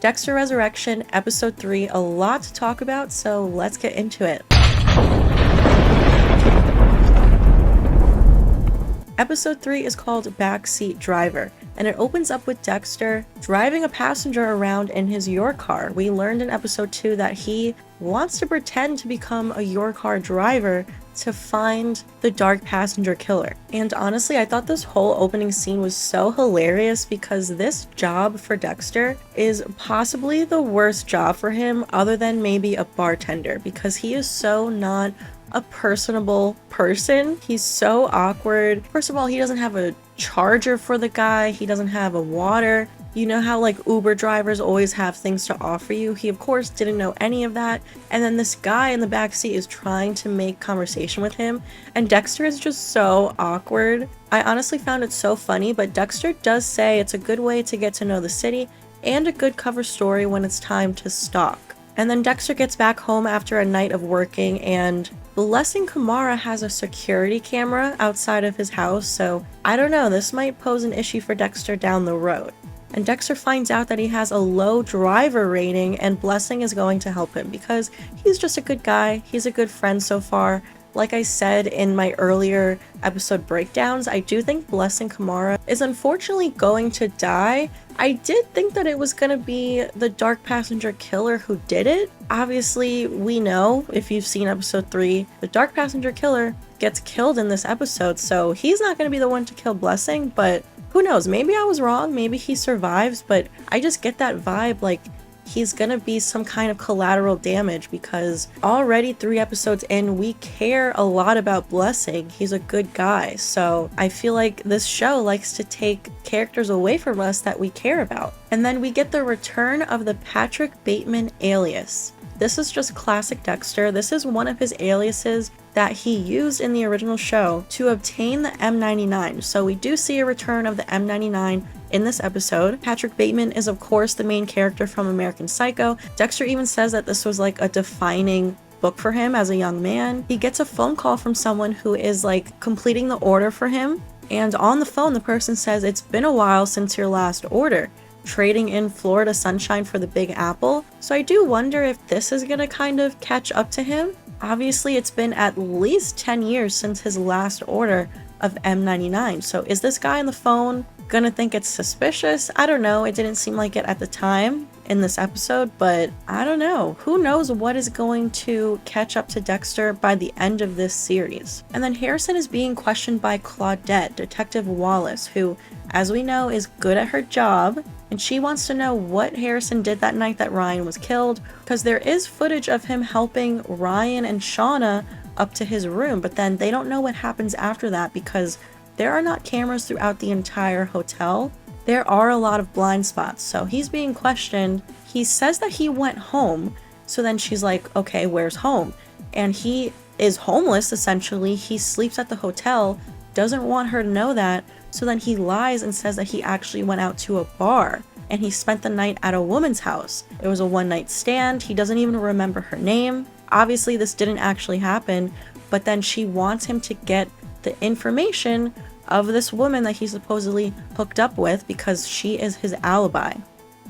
Dexter Resurrection, Episode 3, a lot to talk about, so let's get into it. Episode 3 is called Backseat Driver, and it opens up with Dexter driving a passenger around in his your car. We learned in Episode 2 that he wants to pretend to become a your car driver to find the dark passenger killer. And honestly, I thought this whole opening scene was so hilarious because this job for Dexter is possibly the worst job for him other than maybe a bartender, because he is so not a personable person. He's so awkward. First of all, he doesn't have a charger for the guy. He doesn't have a water. You know how like Uber drivers always have things to offer you? He of course didn't know any of that. And then this guy in the backseat is trying to make conversation with him, and Dexter is just so awkward. I honestly found it so funny, but Dexter does say it's a good way to get to know the city and a good cover story when it's time to stalk. And then Dexter gets back home after a night of working, and Blessing Kamara has a security camera outside of his house, so I don't know, this might pose an issue for Dexter down the road. And Dexter finds out that he has a low driver rating, and Blessing is going to help him because he's just a good guy. He's a good friend so far. Like I said in my earlier episode breakdowns, I do think Blessing Kamara is unfortunately going to die. I did think that it was going to be the dark passenger killer who did it. Obviously, we know, if you've seen episode 3, the dark passenger killer gets killed in this episode, so he's not going to be the one to kill Blessing, but who knows? Maybe I was wrong, maybe he survives, but I just get that vibe like he's gonna be some kind of collateral damage because already 3 episodes in, we care a lot about Blessing. He's a good guy, so I feel like this show likes to take characters away from us that we care about. And then we get the return of the Patrick Bateman alias. This is just classic Dexter. This is one of his aliases that he used in the original show to obtain the M99. So we do see a return of the M99 in this episode. Patrick Bateman is of course the main character from American Psycho. Dexter even says that this was like a defining book for him as a young man. He gets a phone call from someone who is like completing the order for him. And on the phone, the person says, "It's been a while since your last order. Trading in Florida sunshine for the Big Apple." So I do wonder if this is gonna kind of catch up to him. Obviously, it's been at least 10 years since his last order of M99. So is this guy on the phone gonna think it's suspicious? I don't know. It didn't seem like it at the time in this episode, but I don't know. Who knows what is going to catch up to Dexter by the end of this series. And then Harrison is being questioned by Claudette, Detective Wallace, who, as we know, is good at her job, and she wants to know what Harrison did that night that Ryan was killed, because there is footage of him helping Ryan and Shauna up to his room, but then they don't know what happens after that because there are not cameras throughout the entire hotel. There are a lot of blind spots, so he's being questioned. He says that he went home, so then she's like, okay, where's home? And he is homeless, essentially. He sleeps at the hotel, doesn't want her to know that, so then he lies and says that he actually went out to a bar and he spent the night at a woman's house. It was a one-night stand. He doesn't even remember her name. Obviously, this didn't actually happen, but then she wants him to get the information of this woman that he supposedly hooked up with because she is his alibi.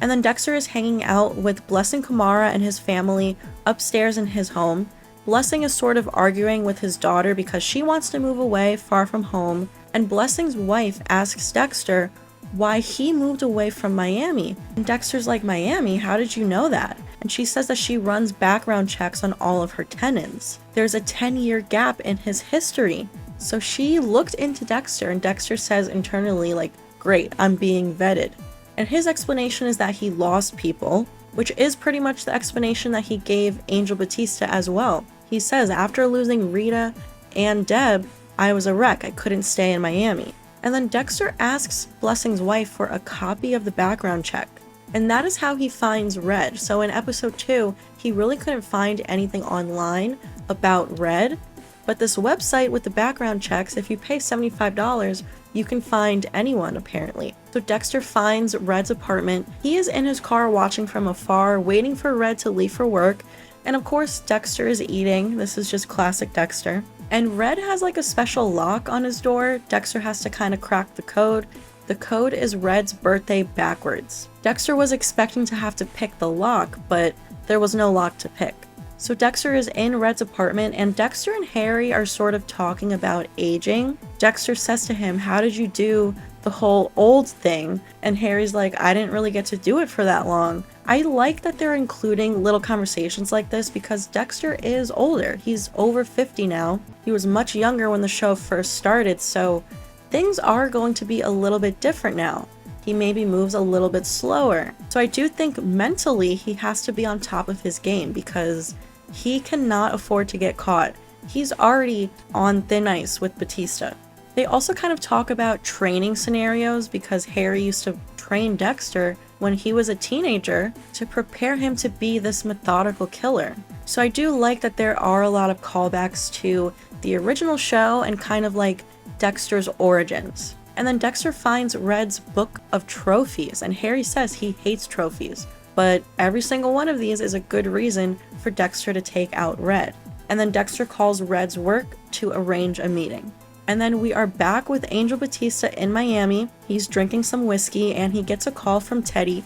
And then Dexter is hanging out with Blessing Kamara and his family upstairs in his home. Blessing is sort of arguing with his daughter because she wants to move away far from home, and Blessing's wife asks Dexter why he moved away from Miami. And Dexter's like, "Miami? How did you know that?" And she says that she runs background checks on all of her tenants. There's a 10-year gap in his history. So she looked into Dexter, and Dexter says internally, like, "Great, I'm being vetted." And his explanation is that he lost people, which is pretty much the explanation that he gave Angel Batista as well. He says, "After losing Rita and Deb, I was a wreck. I couldn't stay in Miami." And then Dexter asks Blessing's wife for a copy of the background check. And that is how he finds Red. So in episode 2, he really couldn't find anything online about Red. But this website with the background checks, if you pay $75, you can find anyone apparently. So Dexter finds Red's apartment. He is in his car watching from afar, waiting for Red to leave for work. And of course, Dexter is eating. This is just classic Dexter. And Red has like a special lock on his door. Dexter has to kind of crack the code. The code is Red's birthday backwards. Dexter was expecting to have to pick the lock, but there was no lock to pick. So Dexter is in Red's apartment, and Dexter and Harry are sort of talking about aging. Dexter says to him, "How did you do the whole old thing?" And Harry's like, "I didn't really get to do it for that long." I like that they're including little conversations like this because Dexter is older. He's over 50 now. He was much younger when the show first started, so things are going to be a little bit different now. He maybe moves a little bit slower. So I do think mentally he has to be on top of his game because he cannot afford to get caught. He's already on thin ice with Bautista. They also kind of talk about training scenarios because Harry used to train Dexter when he was a teenager to prepare him to be this methodical killer. So I do like that there are a lot of callbacks to the original show and kind of like Dexter's origins. And then Dexter finds Red's book of trophies, and Harry says he hates trophies, but every single one of these is a good reason for Dexter to take out Red. And then Dexter calls Red's work to arrange a meeting. And then we are back with Angel Bautista in Miami. He's drinking some whiskey and he gets a call from Teddy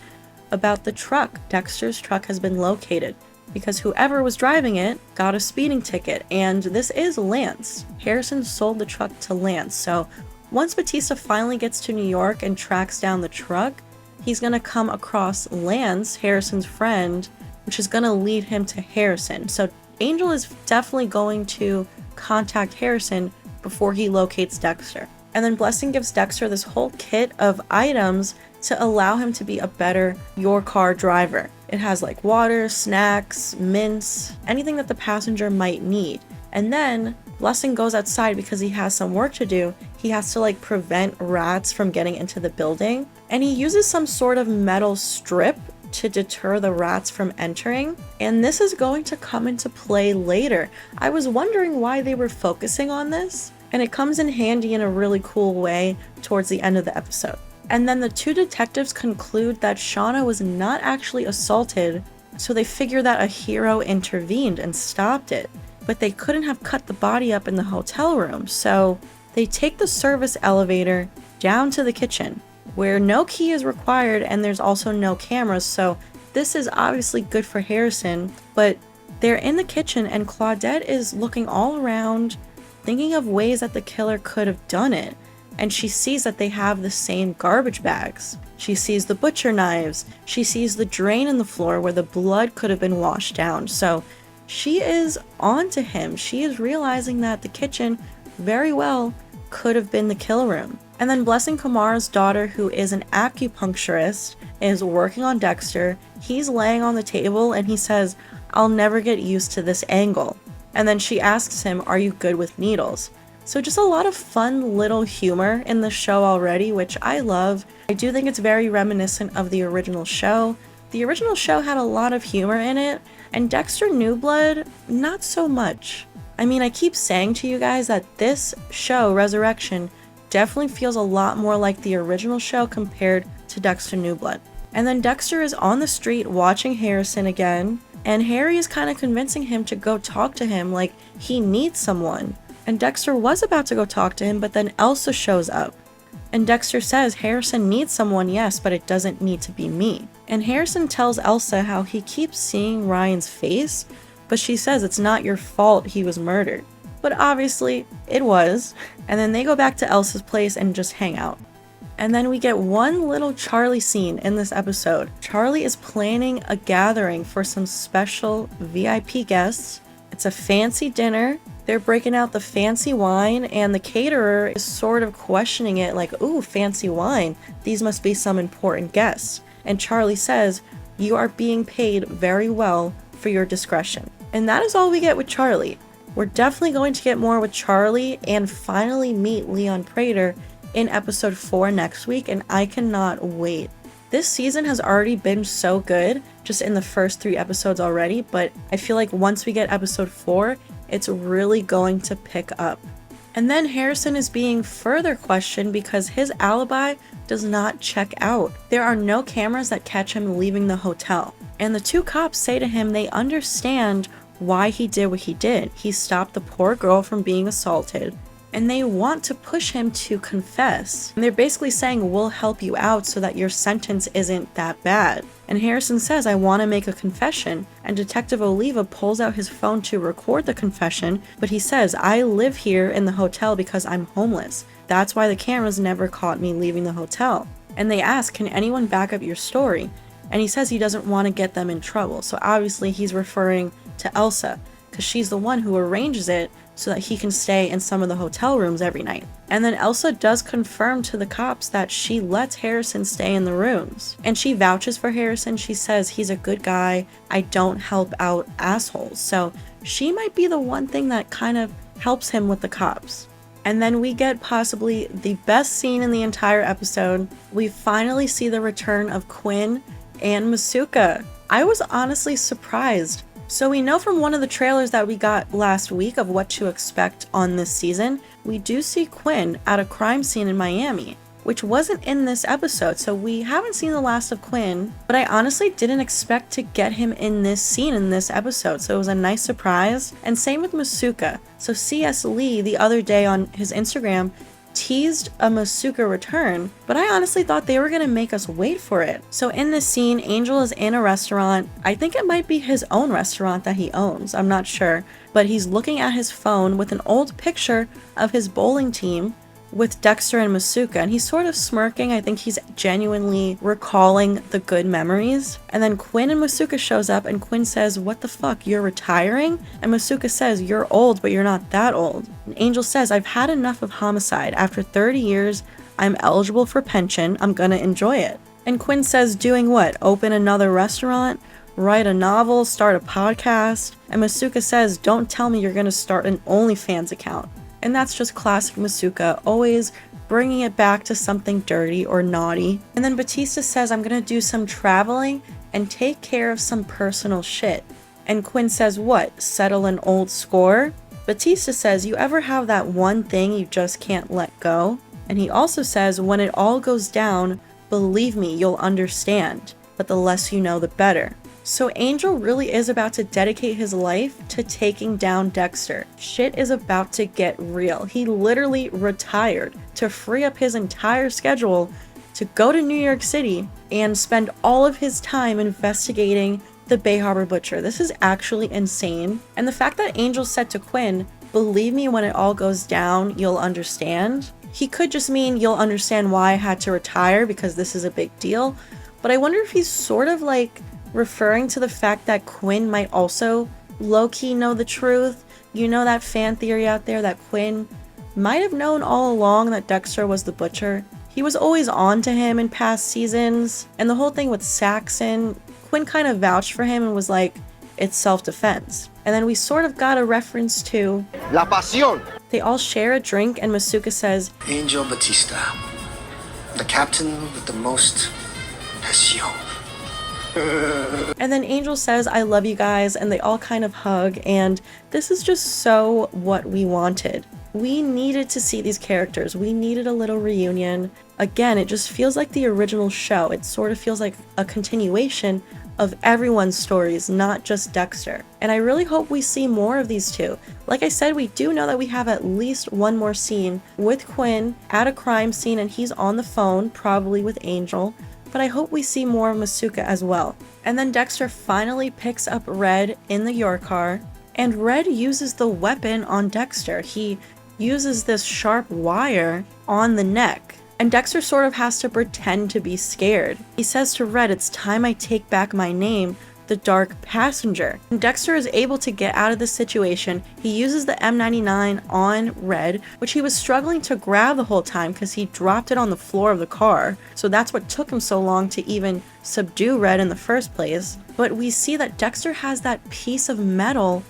about the truck. Dexter's truck has been located because whoever was driving it got a speeding ticket, and this is Lance. Harrison sold the truck to Lance, so once Bautista finally gets to New York and tracks down the truck, he's gonna come across Lance, Harrison's friend, which is gonna lead him to Harrison. So Angel is definitely going to contact Harrison before he locates Dexter. And then Blessing gives Dexter this whole kit of items to allow him to be a better your car driver. It has like water, snacks, mints, anything that the passenger might need. And then Blessing goes outside because he has some work to do. He has to like prevent rats from getting into the building. And he uses some sort of metal strip to deter the rats from entering. And this is going to come into play later. I was wondering why they were focusing on this, and it comes in handy in a really cool way towards the end of the episode. And then the two detectives conclude that Shauna was not actually assaulted, so they figure that a hero intervened and stopped it. But they couldn't have cut the body up in the hotel room, so they take the service elevator down to the kitchen, where no key is required and there's also no cameras, so this is obviously good for Harrison. But they're in the kitchen and Claudette is looking all around, thinking of ways that the killer could have done it. And she sees that they have the same garbage bags. She sees the butcher knives. She sees the drain in the floor where the blood could have been washed down. So she is on to him. She is realizing that the kitchen very well could have been the kill room. And then Blessing Kamar's daughter, who is an acupuncturist, is working on Dexter. He's laying on the table and he says, "I'll never get used to this angle." And then she asks him, "Are you good with needles?" So just a lot of fun little humor in the show already, which I love. I do think it's very reminiscent of the original show. The original show had a lot of humor in it, and Dexter New Blood, not so much. I mean, I keep saying to you guys that this show, Resurrection, definitely feels a lot more like the original show compared to Dexter New Blood. And then Dexter is on the street watching Harrison again, and Harry is kind of convincing him to go talk to him like he needs someone. And Dexter was about to go talk to him, but then Elsa shows up. And Dexter says, "Harrison needs someone, yes, but it doesn't need to be me." And Harrison tells Elsa how he keeps seeing Ryan's face, but she says it's not your fault he was murdered. But obviously, it was. And then they go back to Elsa's place and just hang out. And then we get one little Charlie scene in this episode. Charlie is planning a gathering for some special VIP guests. It's a fancy dinner. They're breaking out the fancy wine, and the caterer is sort of questioning it like, "Ooh, fancy wine. These must be some important guests." And Charlie says, "You are being paid very well for your discretion." And that is all we get with Charlie. We're definitely going to get more with Charlie and finally meet Leon Prater in episode 4 next week, and I cannot wait. This season has already been so good, just in the first 3 episodes already, but I feel like once we get episode 4, it's really going to pick up. And then Harrison is being further questioned because his alibi does not check out. There are no cameras that catch him leaving the hotel. And the 2 cops say to him they understand why he did what he did. He stopped the poor girl from being assaulted. and they want to push him to confess. And they're basically saying, we'll help you out so that your sentence isn't that bad. And Harrison says, I want to make a confession. And Detective Oliva pulls out his phone to record the confession, but he says, I live here in the hotel because I'm homeless. That's why the cameras never caught me leaving the hotel. And they ask, can anyone back up your story? And he says he doesn't want to get them in trouble. So obviously he's referring to Elsa, because she's the one who arranges it so that he can stay in some of the hotel rooms every night. And then Elsa does confirm to the cops that she lets Harrison stay in the rooms. And she vouches for Harrison. She says he's a good guy. I don't help out assholes. So she might be the one thing that kind of helps him with the cops. And then we get possibly the best scene in the entire episode. We finally see the return of Quinn and Masuka. I was honestly surprised. So we know from one of the trailers that we got last week of what to expect on this season. We do see Quinn at a crime scene in Miami, which wasn't in this episode, so we haven't seen the last of Quinn, but I honestly didn't expect to get him in this scene in this episode, so it was a nice surprise. And same with Masuka. So C.S. Lee the other day on his Instagram teased a Masuka return, but I honestly thought they were gonna make us wait for it. So in this scene, Angel is in a restaurant. I think it might be his own restaurant that he owns, I'm not sure, but he's looking at his phone with an old picture of his bowling team with Dexter and Masuka, and he's sort of smirking. I think he's genuinely recalling the good memories. And then Quinn and Masuka shows up, and Quinn says, what the fuck, you're retiring? And Masuka says, you're old, but you're not that old. And Angel says, I've had enough of homicide. After 30 years, I'm eligible for pension. I'm gonna enjoy it. And Quinn says, doing what? Open another restaurant? Write a novel? Start a podcast? And Masuka says, don't tell me you're gonna start an OnlyFans account. And that's just classic Masuka, always bringing it back to something dirty or naughty. And then Batista says, I'm gonna do some traveling and take care of some personal shit. And Quinn says, what, settle an old score? Batista says, you ever have that one thing you just can't let go? And he also says, when it all goes down, believe me, you'll understand. But the less you know, the better. So Angel really is about to dedicate his life to taking down Dexter. Shit is about to get real. He literally retired to free up his entire schedule to go to New York City and spend all of his time investigating the Bay Harbor Butcher. This is actually insane. And the fact that Angel said to Quinn, believe me, when it all goes down, you'll understand. He could just mean you'll understand why I had to retire because this is a big deal. But I wonder if he's sort of like referring to the fact that Quinn might also low-key know the truth. You know that fan theory out there that Quinn might have known all along that Dexter was the butcher. He was always on to him in past seasons. And the whole thing with Saxon, Quinn kind of vouched for him and was like, it's self-defense. And then we sort of got a reference to La Pasión. They all share a drink and Masuka says, Angel Batista, the captain with the most passion. And then Angel says, I love you guys, and they all kind of hug, and this is just so what we wanted. We needed to see these characters. We needed a little reunion. Again, it just feels like the original show. It sort of feels like a continuation of everyone's stories, not just Dexter. And I really hope we see more of these two. Like I said, we do know that we have at least one more scene with Quinn at a crime scene, and he's on the phone, probably with Angel. But I hope we see more of Masuka as well. And then Dexter finally picks up Red in the York car, and Red uses the weapon on Dexter. He uses this sharp wire on the neck, and Dexter sort of has to pretend to be scared. He says to Red, it's time I take back my name, the Dark Passenger. And Dexter is able to get out of the situation. He uses the M99 on Red, which he was struggling to grab the whole time because he dropped it on the floor of the car. So that's what took him so long to even subdue Red in the first place. But we see that Dexter has that piece of metal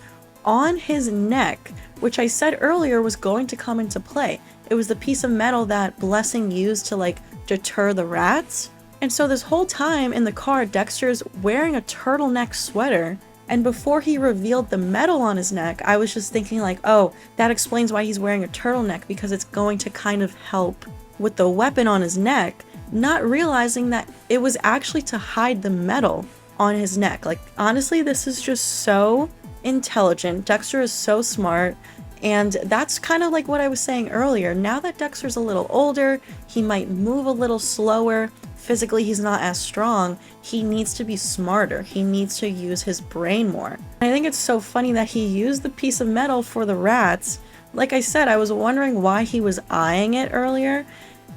on his neck, which I said earlier was going to come into play. It was the piece of metal that Blessing used to like deter the rats. And so this whole time in the car, Dexter's wearing a turtleneck sweater. And before he revealed the metal on his neck, I was just thinking like, oh, that explains why he's wearing a turtleneck, because it's going to kind of help with the weapon on his neck, not realizing that it was actually to hide the metal on his neck. Like, honestly, this is just so intelligent. Dexter is so smart. And that's kind of like what I was saying earlier. Now that Dexter's a little older, he might move a little slower. Physically, he's not as strong. He needs to be smarter. He needs to use his brain more. I think it's so funny that he used the piece of metal for the rats. Like I said, I was wondering why he was eyeing it earlier.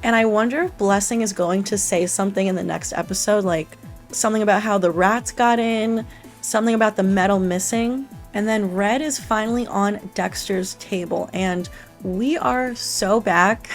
And I wonder if Blessing is going to say something in the next episode, like something about how the rats got in, something about the metal missing. And then Red is finally on Dexter's table, and we are so back.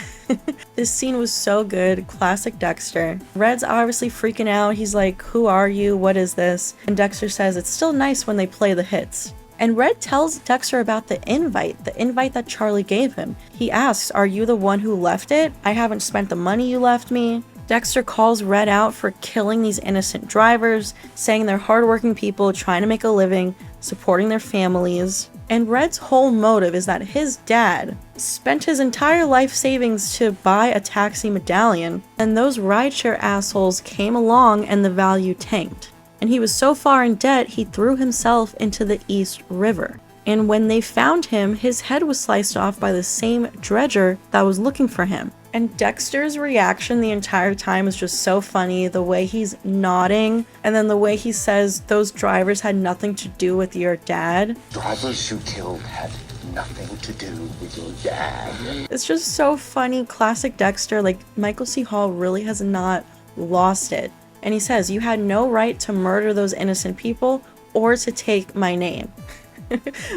This scene was so good. Classic Dexter. Red's obviously freaking out. He's like, "Who are you? What is this?" And Dexter says it's still nice when they play the hits. And Red tells Dexter about the invite that Charlie gave him. He asks, "Are you the one who left it? I haven't spent the money you left me." Dexter calls Red out for killing these innocent drivers, saying they're hardworking people trying to make a living, supporting their families. And Red's whole motive is that his dad spent his entire life savings to buy a taxi medallion, and those rideshare assholes came along and the value tanked. And he was so far in debt, he threw himself into the East River. And when they found him, his head was sliced off by the same dredger that was looking for him. And Dexter's reaction the entire time is just so funny. The way he's nodding, and then the way he says those drivers had nothing to do with your dad. Drivers you killed had nothing to do with your dad. It's just so funny. Classic Dexter. Like, Michael C. Hall really has not lost it. And he says, "You had no right to murder those innocent people or to take my name."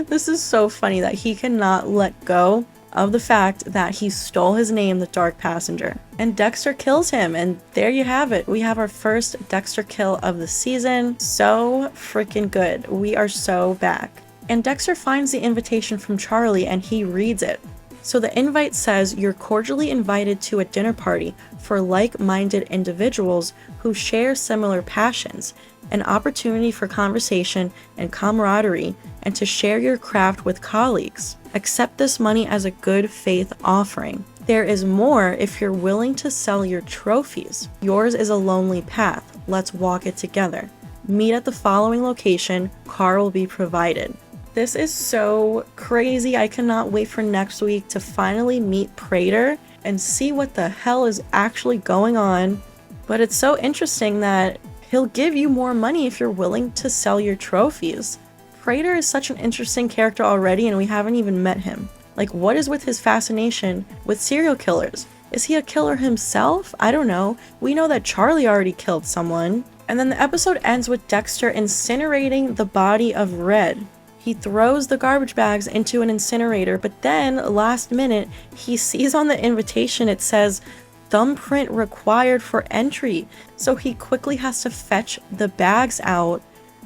This is so funny that he cannot let go of the fact that he stole his name, the Dark Passenger. And Dexter kills him, and there you have it. We have our first Dexter kill of the season. So freaking good. We are so back. And Dexter finds the invitation from Charlie and he reads it. So the invite says, "You're cordially invited to a dinner party for like-minded individuals who share similar passions, an opportunity for conversation and camaraderie, and to share your craft with colleagues. Accept this money as a good faith offering. There is more if you're willing to sell your trophies. Yours is a lonely path. Let's walk it together. Meet at the following location. Car will be provided." This is so crazy. I cannot wait for next week to finally meet Prater and see what the hell is actually going on. But it's so interesting that he'll give you more money if you're willing to sell your trophies. Prater is such an interesting character already, and we haven't even met him. Like, what is with his fascination with serial killers? Is he a killer himself? I don't know. We know that Charlie already killed someone. And then the episode ends with Dexter incinerating the body of Red. He throws the garbage bags into an incinerator, but then, last minute, he sees on the invitation it says, "Thumbprint required for entry." So he quickly has to fetch the bags out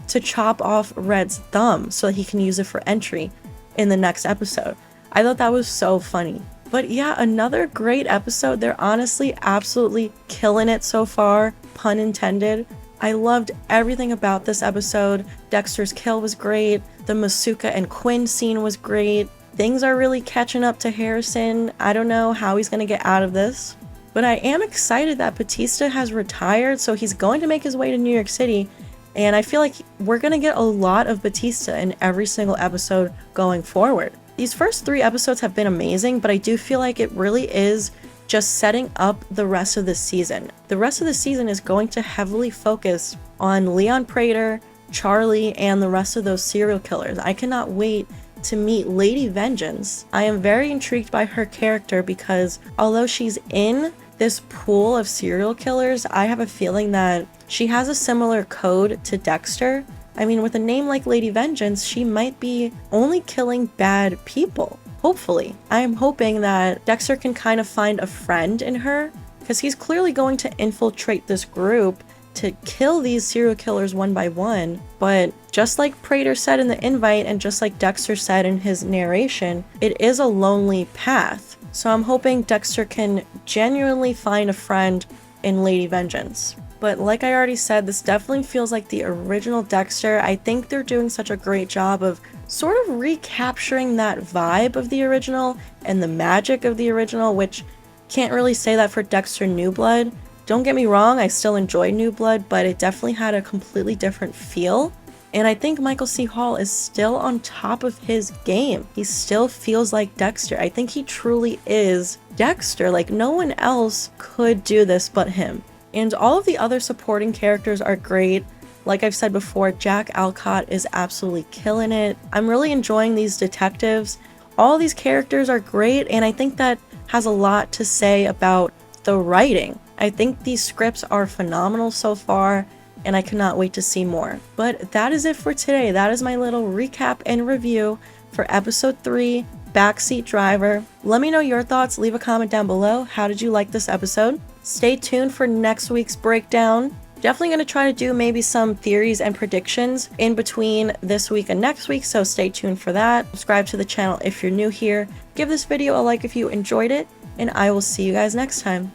to chop off Red's thumb so that he can use it for entry in the next episode. I thought that was so funny. But yeah, another great episode. They're honestly absolutely killing it so far, pun intended. I loved everything about this episode. Dexter's kill was great. The Masuka and Quinn scene was great. Things are really catching up to Harrison. I don't know how he's going to get out of this. But I am excited that Batista has retired, so he's going to make his way to New York City. And I feel like we're going to get a lot of Batista in every single episode going forward. These first 3 episodes have been amazing, but I do feel like it really is just setting up the rest of the season. The rest of the season is going to heavily focus on Leon Prater, Charlie, and the rest of those serial killers. I cannot wait to meet Lady Vengeance. I am very intrigued by her character because although she's in this pool of serial killers, I have a feeling that she has a similar code to Dexter. I mean, with a name like Lady Vengeance, she might be only killing bad people. Hopefully. I am hoping that Dexter can kind of find a friend in her, because he's clearly going to infiltrate this group to kill these serial killers one by one. But just like Prater said in the invite, and just like Dexter said in his narration, it is a lonely path. So I'm hoping Dexter can genuinely find a friend in Lady Vengeance. But like I already said, this definitely feels like the original Dexter. I think they're doing such a great job of sort of recapturing that vibe of the original and the magic of the original, which can't really say that for Dexter New Blood. Don't get me wrong, I still enjoy New Blood, but it definitely had a completely different feel. And I think Michael C. Hall is still on top of his game. He still feels like Dexter. I think he truly is Dexter. Like, no one else could do this but him. And all of the other supporting characters are great. Like I've said before, Jack Alcott is absolutely killing it. I'm really enjoying these detectives. All these characters are great, and I think that has a lot to say about the writing. I think these scripts are phenomenal so far, and I cannot wait to see more. But that is it for today. That is my little recap and review for episode 3, Backseat Driver. Let me know your thoughts. Leave a comment down below. How did you like this episode? Stay tuned for next week's breakdown. Definitely going to try to do maybe some theories and predictions in between this week and next week, so stay tuned for that. Subscribe to the channel if you're new here. Give this video a like if you enjoyed it, and I will see you guys next time.